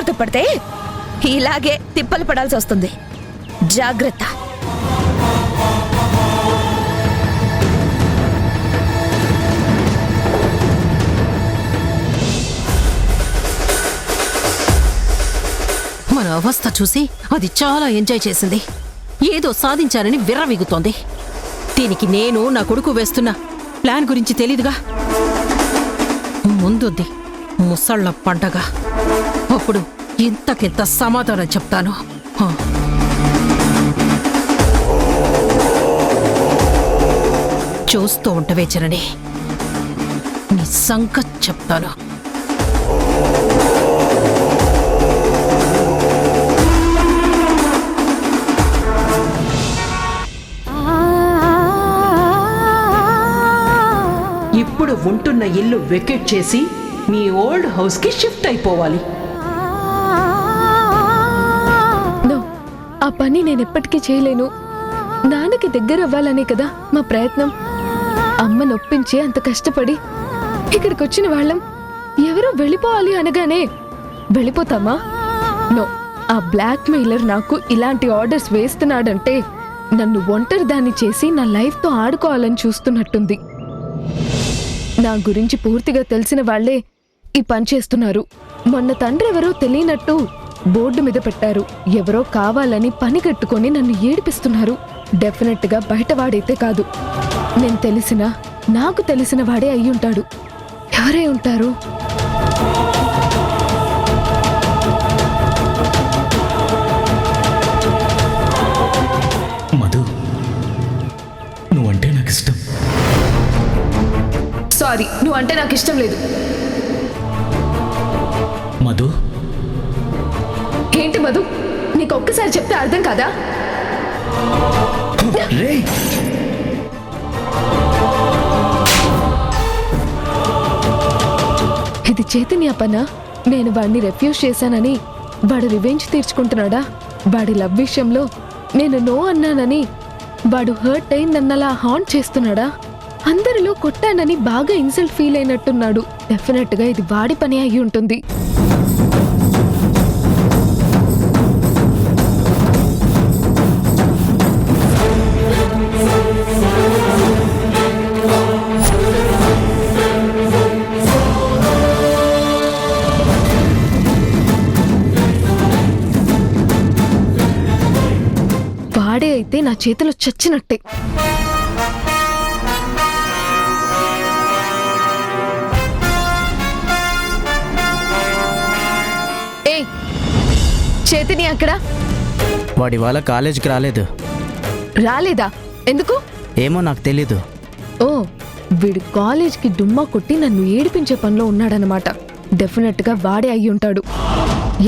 జాగ్రత్త పడితే ఇలాగే తిప్పలు పడాల్సి వస్తుంది. జాగ్రత్త. మన అవస్థ చూసి అది చాలా ఎంజాయ్ చేసింది. ఏదో సాధించాలని విర్రవీగుతోంది. దీనికి నేను నా కొడుకు వేస్తున్న ప్లాన్ గురించి తెలీదుగా. ముందుంది ముసళ్ళ పండగ. అప్పుడు ఇంతకింత సమాధానం చెప్తాను. చూస్తూ ఉంటవే జనని, నీ సంగతి చెప్తాను. ఇప్పుడు ఉంటున్న ఇల్లు వెకేట్ చేసి మీ ఓల్డ్ హౌస్ కి షిఫ్ట్ అయిపోవాలి. ఆ పని నేను ఎప్పటికీ చేయలేను. నాన్నకి దగ్గర అవ్వాలనే కదా మా ప్రయత్నం. అమ్మ నొప్పించి అంత కష్టపడి ఇక్కడికి వచ్చిన వాళ్ళం ఎవరో వెళ్ళిపోవాలి అనగానే వెళ్ళిపోతామా? నో. ఆ బ్లాక్ మెయిలర్ నాకు ఇలాంటి ఆర్డర్స్ వేస్తున్నాడంటే నన్ను ఒంటరి దాన్ని చేసి నా లైఫ్తో ఆడుకోవాలని చూస్తున్నట్టుంది. నా గురించి పూర్తిగా తెలిసిన వాళ్లే ఈ పని చేస్తున్నారు. మొన్న తండ్రి ఎవరో తెలియనట్టు బోర్డు మీద పెట్టారు. ఎవరో కావాలని పని కట్టుకొని నన్ను ఏడిపిస్తున్నారు. డెఫినెట్ గా బయటవాడైతే కాదు. నేను తెలిసినా నాకు తెలిసిన వాడే అయ్యుంటాడు. ఎవరై ఉంటారు? మధు, నువ్వంటే నాకు ఇష్టం. సారీ, నువ్వంటే నాకు ఇష్టం లేదు. మధు. ఏంటి మధు? నీకు ఒక్కసారి చెప్తే అర్థం కాదా? ఇది చైతన్య పనా? నేను వాడిని రెఫ్యూజ్ చేశానని వాడు రివెంజ్ తీర్చుకుంటున్నాడా? వాడి లవ్ విషయంలో నేను నో అన్నానని వాడు హర్ట్ అయి నన్నలా హాంట్ చేస్తున్నాడా? అందరిలో కొట్టానని బాగా ఇన్సల్ట్ ఫీల్ అయినట్టున్నాడు. డెఫినెట్ గా ఇది వాడి పని అయి ఉంటుంది. వాడే అయితే నా చేతిలో చచ్చినట్టే. చైతన్య అక్కడ? వాడి వాళ్ళ కాలేజీకి రాలేదు. రాలేదా? ఎందుకు? ఏమో నాకు తెలీదు. ఓ, వీడు కాలేజ్కి డుమ్మా కొట్టి నన్ను ఏడిపించే పనిలో ఉన్నాడనమాట. డెఫినెట్ గా వాడే అయి ఉంటాడు.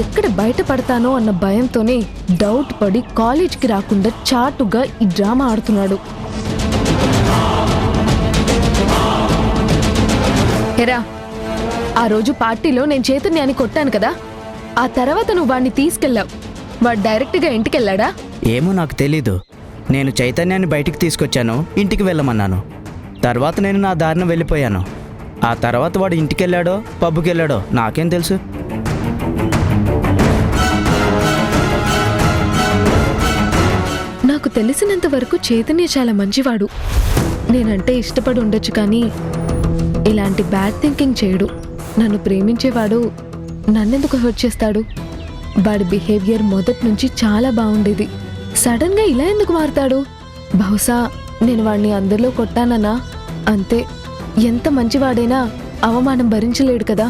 ఎక్కడ బయటపడతానో అన్న భయంతోనే డౌట్ పడి కాలేజ్కి రాకుండా చాటుగా ఈ డ్రామా ఆడుతున్నాడు. ఎరా, ఆ రోజు పార్టీలో నేను చైతన్యాన్ని కొట్టాను కదా, ఆ తర్వాత నువ్వు వాడిని తీసుకెళ్ళావు. వాడు డైరెక్ట్గా ఇంటికెళ్ళాడా? ఏమో నాకు తెలీదు. నేను చైతన్యాన్ని బయటికి తీసుకొచ్చాను, ఇంటికి వెళ్ళమన్నాను. తర్వాత నేను నా దారిన వెళ్ళిపోయాను. ఆ తర్వాత వాడు ఇంటికెళ్ళాడో పబ్కి వెళ్ళాడో నాకేం తెలుసు. నాకు తెలిసినంత వరకు చైతన్య చాలా మంచివాడు. నేనంటే ఇష్టపడి ఉండొచ్చు, కానీ ఇలాంటి బ్యాడ్ థింకింగ్ చేయడు. నన్ను ప్రేమించేవాడు నన్నెందుకు హర్ట్ చేస్తాడు? వాడి బిహేవియర్ మొదటి నుంచి చాలా బాగుండేది. సడన్ గా ఇలా ఎందుకు మారుతాడు? బహుశా నేను వాడిని అందరిలో కొట్టానన్నా? అంతే. ఎంత మంచివాడైనా అవమానం భరించలేడు కదా.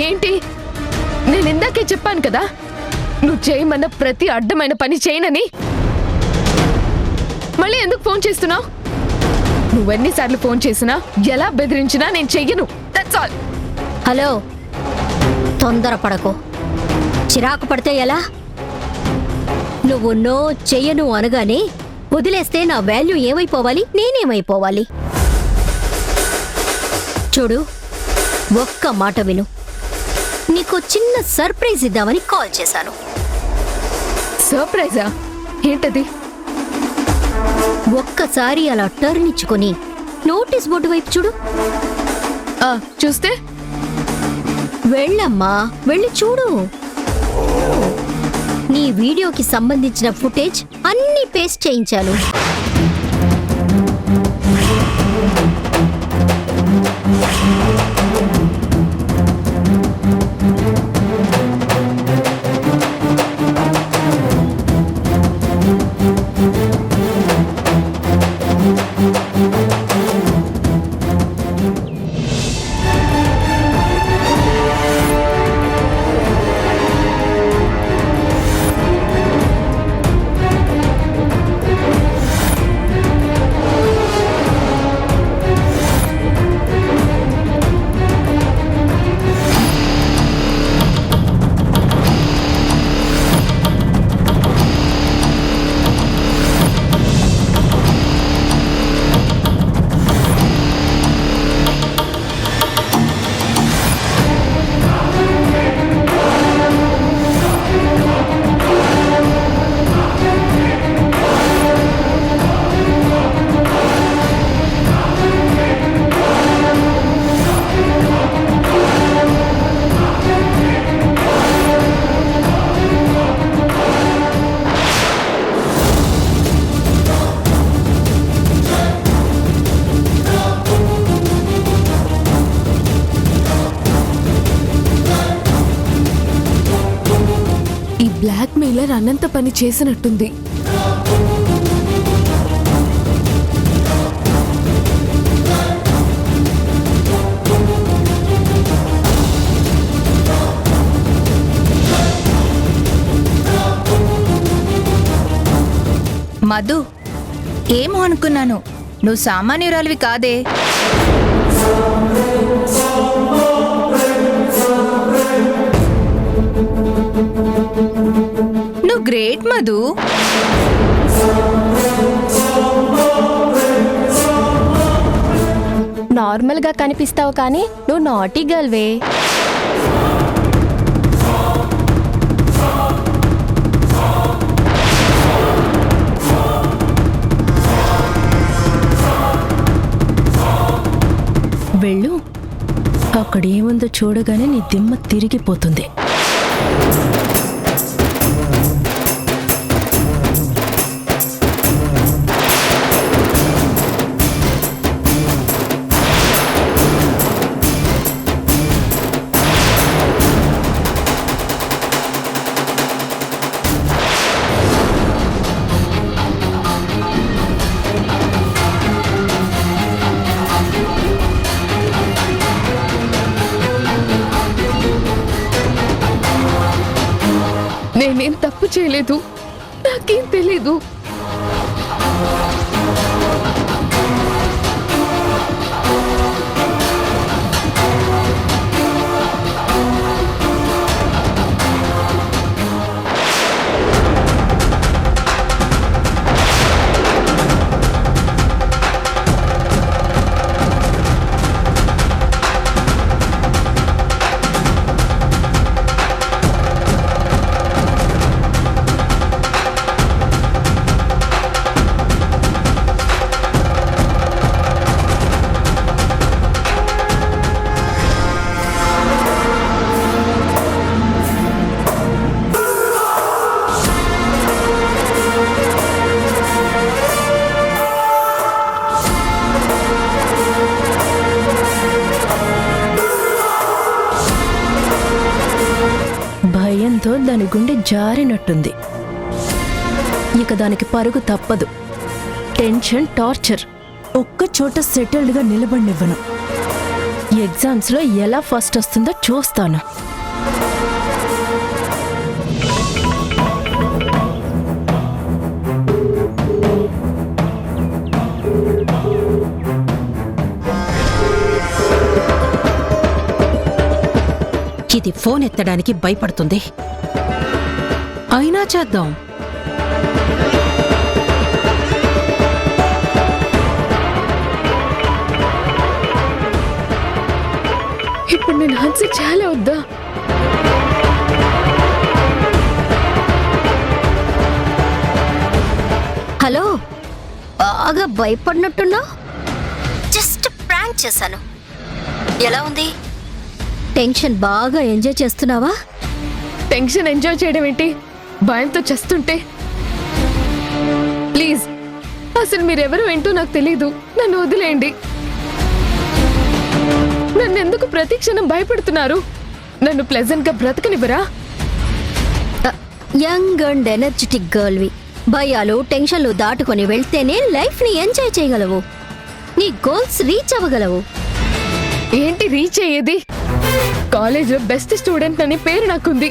ఏంటి? నేను ఇందాకే చెప్పాను కదా, నువ్వు చేయమన్న ప్రతి అడ్డమైన పని చేయనని. మళ్ళీ ఎందుకు ఫోన్ చేస్తున్నావు? నువ్వెన్నిసార్లు ఫోన్ చేసినా ఎలా బెదిరించినా నేను చెయ్యను. That's all. హలో, తొందరపడకు. చిరాకు పడితే ఎలా? నువ్వు నో చెయ్యను అనగానే వదిలేస్తే నా వాల్యూ ఏమైపోవాలి, నేనేమైపోవాలి? చూడు, ఒక్క మాట విను. నీకు చిన్న సర్ప్రైజ్ ఇద్దామని కాల్ చేశాను. సర్ప్రైజా? ఏంటది? ఒక్కసారి అలా టర్న్ ఇచ్చుకొని నోటీస్ బోర్డు వైపు చూడు. చూస్తే? వెళ్ళమ్మా, వెళ్ళి చూడు. నీ వీడియోకి సంబంధించిన ఫుటేజ్ అన్నీ పేస్ట్ చేయించాను. బ్లాక్ మెయిలర్ అనంత పని చేసినట్టుంది. మధు, ఏమో అనుకున్నాను, నువ్వు సామాన్యురాలివి కాదే. నువ్వు గ్రేట్ మధు. నార్మల్ గా కనిపిస్తావు కానీ నువ్వు నాటీ గర్ల్వే. వెళ్ళు, అక్కడేముందో చూడగానే నీ దిమ్మ తిరిగిపోతుంది. నేనేం తప్పు చేయలేదు, నాకేం తెలీదు. భయంతో దాని గుండె జారినట్టుంది. ఇక దానికి పరుగు తప్పదు. Tension, torture. ఒక్క చోట సెటిల్డ్గా నిలబడినివ్వను. ఎగ్జామ్స్లో ఎలా ఫస్ట్ వస్తుందో చూస్తాను. ఇది ఫోన్ ఎత్తడానికి భయపడుతుంది. అయినా చేద్దాం. ఇప్పుడు నేను ఆన్సర్ చాలా వద్దా? హలో, బాగా భయపడినట్టున్నా. జస్ట్ ప్రాంక్ చేశాను. ఎలా ఉంది? టెన్షన్ బాగా ఎంజాయ్ చేస్తున్నావా? టెన్షన్ ఎంజాయ్ చేయడం ఏంటి, భయంతో చస్తుంటే. ప్లీజ్, అసలు మీరెవరు ఏంటో నాకు తెలీదు. నన్ను వదిలేయండి. నన్ను ఎందుకు ప్రతి క్షణం భయపెడుతున్నారు? నన్ను ప్లెజెంట్ గా బ్రతకనివ్వరా? యంగ్ అండ్ ఎనర్జెటిక్ గర్ల్వి. భయాలు టెన్షన్లు దాటుకొని వెళ్తేనే లైఫ్ ని ఎంజాయ్ చేయగలవు. నీ గోల్స్ రీచ్ అవ్వగలవు. ఏంటి రీచ్ అయ్యేది? కాలేజ్లో బెస్ట్ స్టూడెంట్ అని పేరు నాకుంది.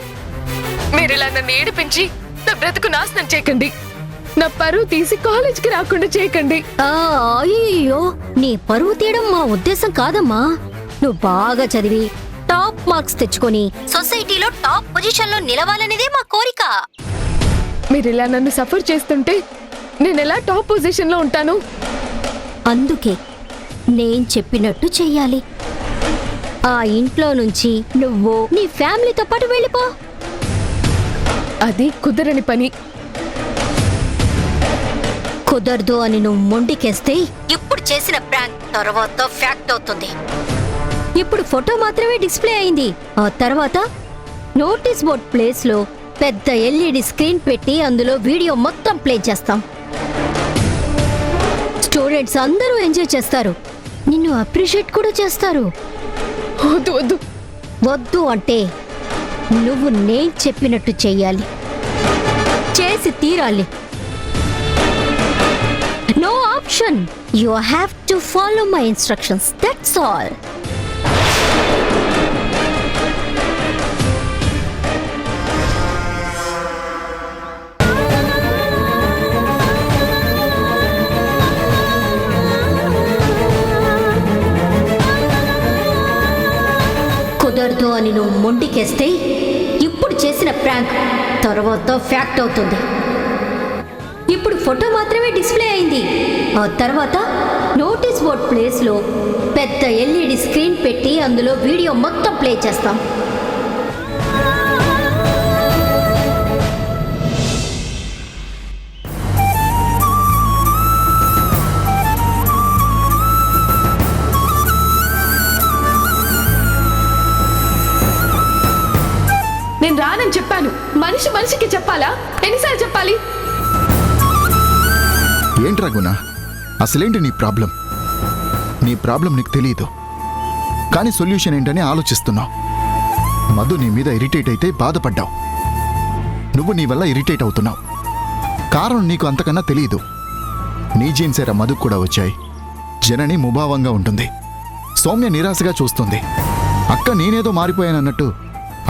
మీరు ఇలా నన్ను ఏడిపించి నా బ్రతుకు నాశనం చేయకండి. నా పరువు తీసి కాలేజ్కి రాకుండా చేయకండి. అయ్యో, నీ పరువు తీయడం మా ఉద్దేశం కాదమ్మా. నువ్వు బాగా చదివి టాప్ మార్క్స్ తెచ్చుకొని సొసైటీలో టాప్ పొజిషన్ లో నిలవాలనేదే మా కోరిక. మీరు ఇలా నన్ను సఫర్ చేస్తుంటే నేను ఎలా టాప్ పొజిషన్ లో ఉంటాను? అందుకే నేను చెప్పినట్టు చెయ్యాలి. ఆ ఇంట్లో నుంచి నువ్వు నీ ఫ్యామిలీతో పాటు వెళ్ళిపో. అది కుదరని పని. కుదరదు అని నువ్వు మొండికేస్తే ఇప్పుడు చేసిన ప్రాంక్ తర్వాత ఫ్యాక్ట్ అవుతుంది. ఇప్పుడు ఫోటో మాత్రమే డిస్ప్లే అయింది. ఆ తర్వాత నోటీస్ బోర్డ్ ప్లేస్ లో పెద్ద ఎల్ఈడి స్క్రీన్ పెట్టి అందులో వీడియో మొత్తం ప్లే చేస్తాం. స్టూడెంట్స్ అందరూ ఎంజాయ్ చేస్తారు. నిన్ను అప్రిషియేట్ కూడా చేస్తారు. వద్దు వద్దు వద్దు అంటే నువ్వు నేను చెప్పినట్టు చెయ్యాలి. చేసి తీరాలి. No option. You have to follow my instructions. That's all. కుదరదు అని నువ్వు మొండికేస్తే ఇప్పుడు చేసిన ప్రాంక్ తర్వాత ఫ్యాక్ట్ అవుతుంది. ఇప్పుడు ఫోటో మాత్రమే డిస్ప్లే అయింది. ఆ తర్వాత నోటీస్ బోర్డ్ ప్లేస్ లో పెద్ద ఎల్ఈడి స్క్రీన్ పెట్టి అందులో వీడియో మొత్తం ప్లే చేస్తాం. నేను రానని చెప్పాను. మనిషి మనిషికి చెప్పాలా? ఎన్నిసార్లు చెప్పాలి? ఏంట్రా గుణ, అసలేంటి నీ ప్రాబ్లం? నీ ప్రాబ్లం నీకు తెలియదు, కానీ సొల్యూషన్ ఏంటని ఆలోచిస్తున్నావు. మధు నీ మీద ఇరిటేట్ అయితే బాధపడ్డావు. నువ్వు నీ వల్ల ఇరిటేట్ అవుతున్నావు. కారణం నీకు అంతకన్నా తెలియదు. నీ జీన్సేరా మధుకు కూడా వచ్చాయి. జనని ముభావంగా ఉంటుంది, సౌమ్య నిరాశగా చూస్తుంది. అక్క నేనేదో మారిపోయానన్నట్టు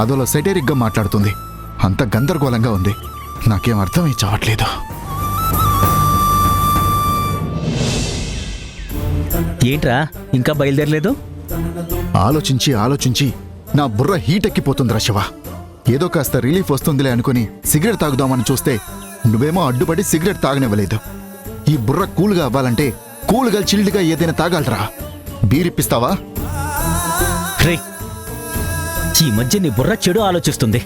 అదోలో సెటరిక్గా మాట్లాడుతుంది. అంత గందరగోళంగా ఉంది. నాకేం అర్థమై చావట్లేదు. ఏంట్రా ఇంకా బయలుదేరలేదు? ఆలోచించి ఆలోచించి నా బుర్ర హీట్ ఎక్కిపోతుందిరా శివ. ఏదో కాస్త రిలీఫ్ వస్తుందిలే అనుకుని సిగరెట్ తాగుదామని చూస్తే నువ్వేమో అడ్డుపడి సిగరెట్ తాగనివ్వలేదు. ఈ బుర్ర కూల్గా అవ్వాలంటే కూల్గా చిల్డ్గా ఏదైనా తాగాలరా. బీరిప్పిస్తావా? రే, ఈ మధ్య నీ బుర్ర చెడు ఆలోచిస్తుంది,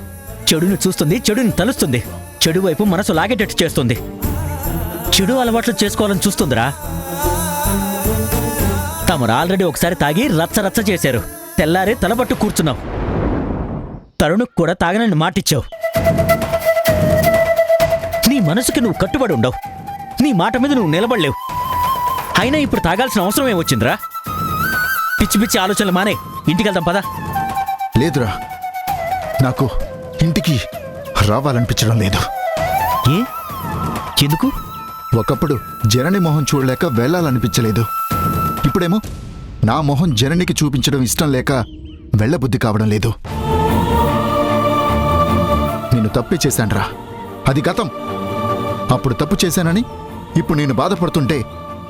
చెడుని చూస్తుంది, చెడుని తలుస్తుంది, చెడు వైపు మనసు లాగేటట్టు చేస్తుంది, చెడు అలవాట్లు చేసుకోవాలని చూస్తుందిరా. తమరు ఆల్రెడీ ఒకసారి తాగి రచ్చ రచ్చ చేశారు. తెల్లారే తలబట్టు కూర్చున్నావు. తరుణుకు కూడా తాగనని మాటిచ్చావు. నీ మనసుకి నువ్వు కట్టుబడి ఉండవు. నీ మాట మీద నువ్వు నిలబడలేవు. అయినా ఇప్పుడు తాగాల్సిన అవసరం ఏమొచ్చిందిరా? పిచ్చి పిచ్చి ఆలోచనలు మానే, ఇంటికెళ్దాం పదా. లేదురా, నాకు ఇంటికి రావాలనిపించడం లేదు. ఏ? ఎందుకు? ఒకప్పుడు జనని మొహం చూడలేక వెళ్ళాలనిపించలేదు. ఇప్పుడేమో నా మొహం జననికి చూపించడం ఇష్టం లేక వెళ్ళబుద్ధి కావడం లేదు. నేను తప్పే చేశానురా, అది గతం. అప్పుడు తప్పు చేశానని ఇప్పుడు నేను బాధపడుతుంటే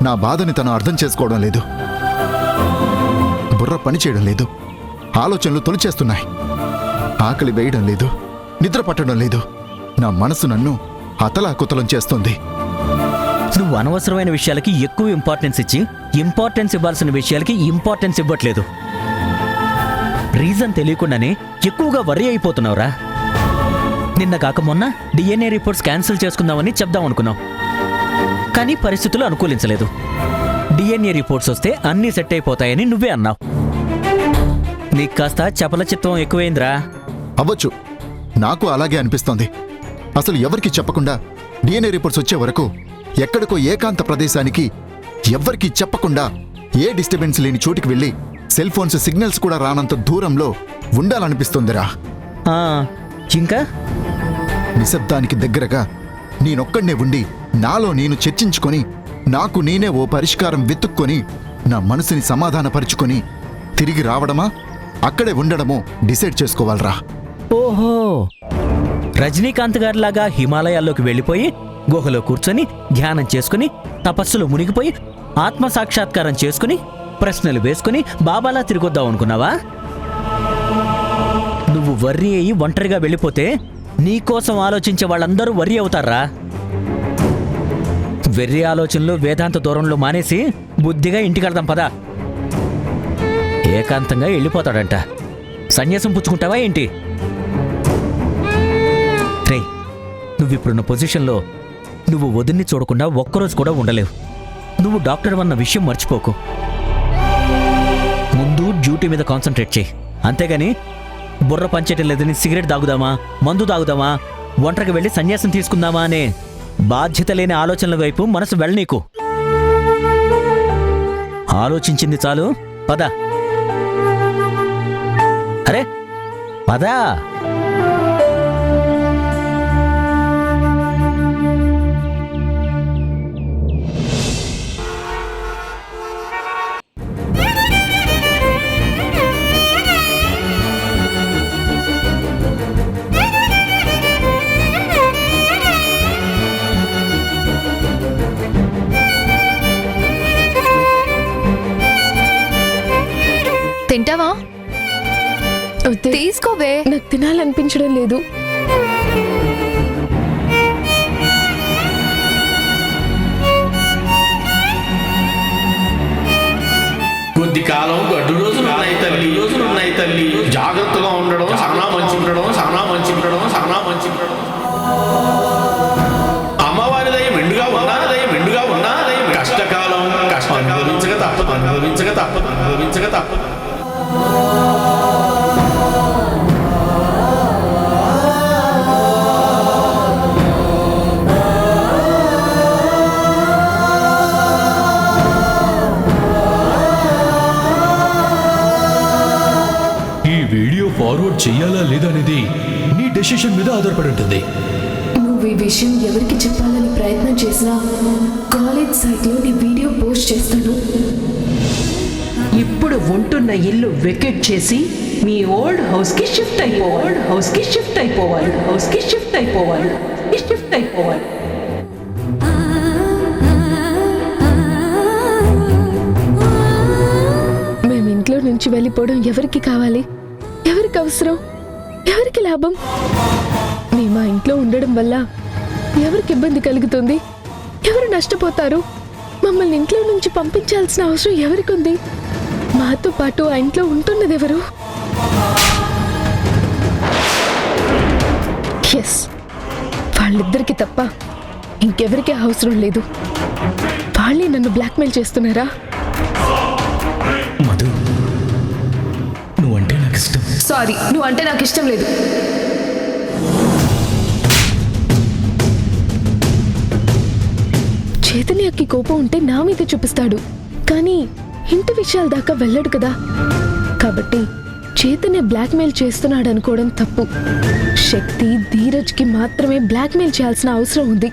నా బాధని తను అర్థం చేసుకోవడం లేదు. బుర్ర పని చేయడం లేదు, ఆలోచనలు తొలిచేస్తున్నాయి. ఆకలి వేయడం లేదు, నిద్ర పట్టడం లేదు. నా మనసు నన్ను అతలాకుతలం చేస్తుంది. నువ్వు అనవసరమైన విషయాలకి ఎక్కువ ఇంపార్టెన్స్ ఇచ్చి ఇంపార్టెన్స్ ఇవ్వాల్సిన విషయాలకి ఇంపార్టెన్స్ ఇవ్వట్లేదు. రీజన్ తెలియకుండానే ఎక్కువగా వర్రీ అయిపోతున్నావురా. నిన్న కాక మొన్న డిఎన్ఏ రిపోర్ట్స్ క్యాన్సిల్ చేసుకుందామని చెప్దాం అనుకున్నాం, కానీ పరిస్థితులు అనుకూలించలేదు. డిఎన్ఏ రిపోర్ట్స్ వస్తే అన్నీ సెట్ అయిపోతాయని నువ్వే అన్నావు. నీకు కాస్త చపల చిత్తం ఎక్కువైందిరా. అవ్వచ్చు, నాకు అలాగే అనిపిస్తోంది. అసలు ఎవరికి చెప్పకుండా డిఎన్ఏ రిపోర్ట్స్ వచ్చే వరకు ఎక్కడికో ఏకాంత ప్రదేశానికి ఎవ్వరికీ చెప్పకుండా ఏ డిస్టర్బెన్స్ లేని చోటికి వెళ్ళి సెల్ ఫోన్స్ సిగ్నల్స్ కూడా రానంత దూరంలో ఉండాలనిపిస్తుందిరా. ఇంకా నిశ్శబ్దానికి దగ్గరగా నేనొక్కడనే ఉండి నాలో నేను చర్చించుకొని నాకు నేనే ఓ పరిష్కారం వెతుక్కొని నా మనసుని సమాధానపరుచుకొని తిరిగి రావడమా అక్కడే ఉండడమో డిసైడ్ చేసుకోవాలరా. ఓహో, రజనీకాంత్ గారిలాగా హిమాలయాల్లోకి వెళ్ళిపోయి గుహలో కూర్చొని ధ్యానం చేసుకుని తపస్సులో మునిగిపోయి ఆత్మసాక్షాత్కారం చేసుకుని ప్రశ్నలు వేసుకుని బాబాలా తిరిగొద్దాం అనుకున్నావా? నువ్వు వర్రీ అయ్యి ఒంటరిగా వెళ్ళిపోతే నీకోసం ఆలోచించే వాళ్ళందరూ వర్రీ అవుతారా? వెర్రి ఆలోచనలు వేదాంత దూరంలో మానేసి బుద్ధిగా ఇంటికెళ్దాం పదా. ఏకాంతంగా వెళ్ళిపోతాడంట. సన్యాసం పుచ్చుకుంటావా ఏంటి? రే, నువ్విప్పుడున్న పొజిషన్లో నువ్వు వదిన్ని చూడకుండా ఒక్కరోజు కూడా ఉండలేవు. నువ్వు డాక్టర్ అన్న విషయం మర్చిపోకు. ముందు డ్యూటీ మీద కాన్సన్ట్రేట్ చేయి, అంతేగాని బుర్ర పంచేయటం లేదని సిగరెట్ తాగుదామా, మందు తాగుదామా, ఒంటరికి వెళ్ళి సన్యాసం తీసుకుందామా అనే బాధ్యత లేని ఆలోచనల వైపు మనసు వెళ్ళనీకు. ఆలోచించింది చాలు, పద. అరే పదా. తింటావా? తీసుకోవే, నాకు తినాలనిపించడం లేదు. కొద్ది కాలం గడ్డు రోజులున్నాయి తల్లి, జాగ్రత్తగా ఉండడం చాలా మంచి. అమ్మవారి దయ మెండుగా ఉన్నా కష్టకాలం అనుభవించక తప్పదు. ఫార్వర్డ్ చెయ్యాలా లేదా అనేది నీ డెసిషన్ మీద ఆధారపడి ఉంటుంది. నువ్వు ఈ విషయం ఎవరికి చెప్పాలని ప్రయత్నం చేసినా కాలేజ్ సైట్లో నీ వీడియో పోస్ట్ చేస్తాను. ఇప్పుడు ఉంటున్న ఇల్లు వెకెట్ చేసి మీ ఓల్డ్ హౌస్ కి షిఫ్ట్ అయిపోవాలి. మేము ఇంట్లో నుంచి వెళ్ళిపోవడం ఎవరికి కావాలి? ఎవరికి అవసరం? ఎవరికి లాభం? మేము ఆ ఇంట్లో ఉండడం వల్ల ఎవరికి ఇబ్బంది కలుగుతుంది? ఎవరు నష్టపోతారు? మమ్మల్ని ఇంట్లో నుంచి పంపించాల్సిన అవసరం ఎవరికి ఉంది? మాతో పాటు ఆ ఇంట్లో ఉంటున్నది ఎవరు? ఎస్, వాళ్ళిద్దరికి తప్ప ఇంకెవరికి అవసరం లేదు. వాళ్ళే నన్ను బ్లాక్మెయిల్ చేస్తున్నారా? మధు, నువ్వంటే నాకు ఇష్టం. సారీ, నువ్వు అంటే నాకు ఇష్టం లేదు. చైతన్యకి కోపం ఉంటే నా మీద చూపిస్తాడు, కానీ ఇంటి విషయాల దాకా వెళ్ళడు కదా. కాబట్టి చైతన్య బ్లాక్మెయిల్ చేస్తున్నాడు అనుకోవడం తప్పు. శక్తి, ధీరజ్కి మాత్రమే బ్లాక్మెయిల్ చేయాల్సిన అవసరం ఉంది.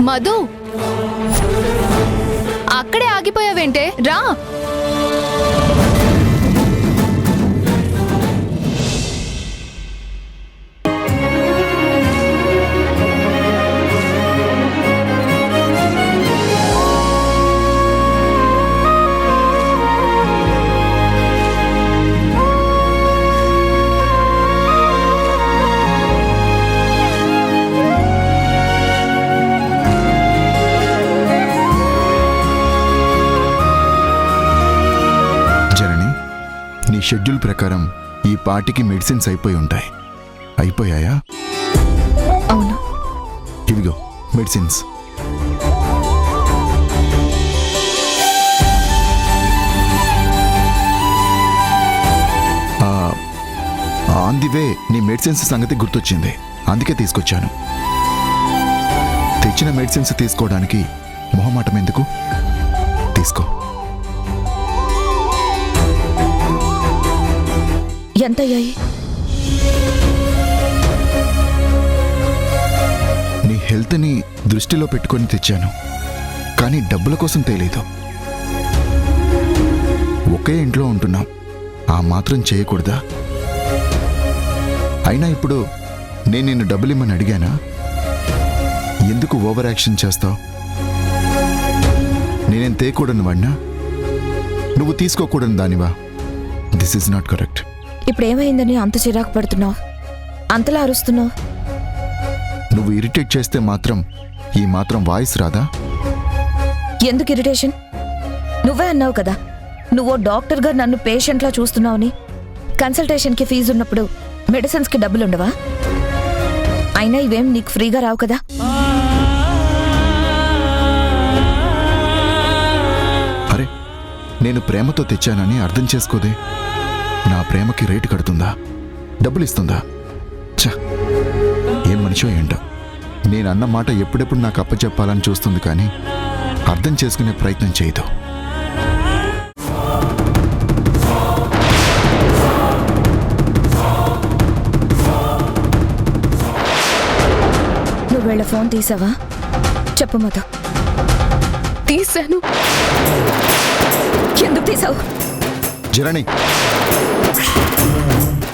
మధు, అక్కడే ఆగిపోయావేంటే? రా. షెడ్యూల్ ప్రకారం ఈ పార్టీకి మెడిసిన్స్ అయిపోయి ఉంటాయి. అయిపోయాయా? అవును. ఇవిగో మెడిసిన్స్. ఆన్ ది వే నీ మెడిసిన్స్ సంగతి గుర్తొచ్చింది, అందుకే తీసుకొచ్చాను. తెచ్చిన మెడిసిన్స్ తీసుకోవడానికి మొహమాటం ఎందుకు? తీసుకో. ఎంత అయ్యాయి? నీ హెల్త్ని దృష్టిలో పెట్టుకొని తెచ్చాను, కానీ డబ్బుల కోసం తేలేదు. ఒకే ఇంట్లో ఉంటున్నాం, ఆ మాత్రం చేయకూడదా? అయినా ఇప్పుడు నేను నిన్ను డబ్బులు ఇమ్మని అడిగానా? ఎందుకు ఓవర్ యాక్షన్ చేస్తావు? నేనేం తేకూడని వాడినా? నువ్వు తీసుకోకూడని దానివా? This is not correct. ఇప్పుడు ఏమైందని అంత చిరాకు పడుతున్నావు, అంతలా అరుస్తున్నావు? నువ్వు ఇరిటేట్ చేస్తే మాత్రం ఈ మాత్రం వాయిస్ రాదా? ఎందుకు ఇరిటేషన్? నువ్వే అన్నావు కదా, నువ్వు డాక్టర్గా నన్ను పేషెంట్లా చూస్తున్నావని. కన్సల్టేషన్కి ఫీజు ఉన్నప్పుడు మెడిసిన్స్కి డబ్బులుండవా? అయినా ఇవేం నీకు ఫ్రీగా రావు కదా. అరే, నేను ప్రేమతో తెచ్చానని అర్థం చేసుకోదే. నా ప్రేమకి రేటు కడుతుందా? డబ్బులు ఇస్తుందా? ఛ, ఏం మనిషో ఏంటో. నేను అన్న మాట ఎప్పుడెప్పుడు నాకు అప్పచెప్పాలని చూస్తుంది, కానీ అర్థం చేసుకునే ప్రయత్నం చేయదు. నువ్వు వీళ్ళ ఫోన్ తీసావా? చెప్పు మధు. తీశాను. ఎందుకు తీసావు? జరణి,